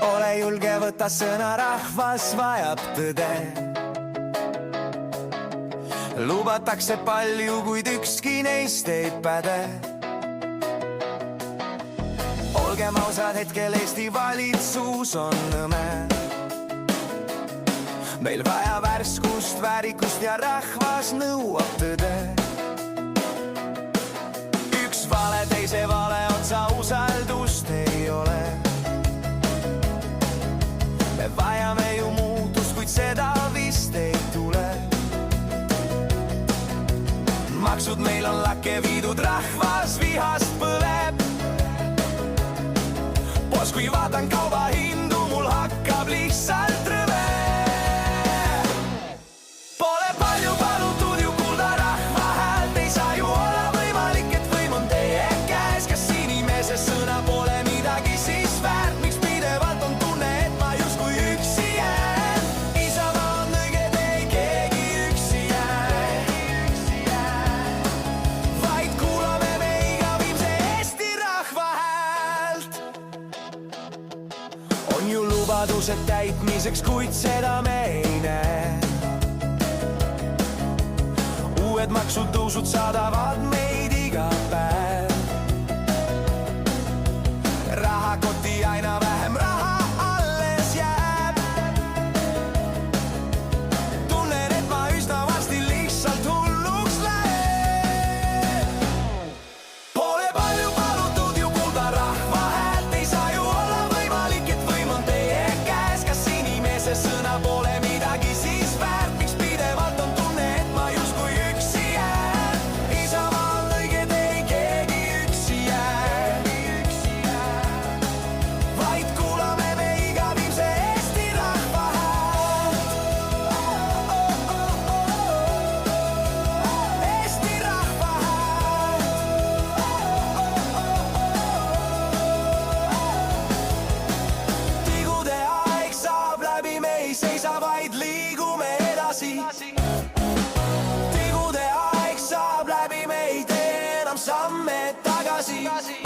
ole julge, võta sõna, rahvas vajab tõde. Lubatakse palju, kuid ükski neist ei päde. Olgem ausad, hetkel Eesti valitsus on nõme. Meil vaja värskust, väärikust ja rahvas nõuab tõde. Üks vale teise vale otsa, usaldust ei ole. Me vajame ju muutust, kuid seda vist ei tule. Maksud meil on lakke viidud, rahvas vihast põleb. Poos, kui vaatan kauba hindu, mul hakkab lihtsalt rõve. Pole palju palutud ju kuulda rahva häält, ei saa ju olla võimalik, et võim on teie käes. Kas inimese sõna pole midagi siis väärt, miks pidevalt on tunne, et ma justkui üksi jään? Isamaa on õige, ei keegi üksi jää. Vaid kuulame me iga viimse Eesti rahva häält. On ju lubadused täitmiseks, kuid seda me ei näe. Uued maksutõusud saadavad meid iga päev. Rahakoti aina vähem raha alles jääb. Tunnen, et ma üsna varsti lihtsalt hulluks lähen. Pole palju palutud ju kuulda rahva häält, ei saa ju olla võimalik, et võim on teie käes. Kas inimese sõna pole midagi siis väärt, miks pidevalt on tunne, et ma justkui üksi jään? Isamaa on õige, ei keegi üksi jää. Vaid kuulame me iga viimse Eesti rahva häält. Eesti rahva häält. Tigude aeg saab läbi, me ei seisa, vaid liigume edasi. Tigude aeg saab läbi, me ei tee enam samme tagasi.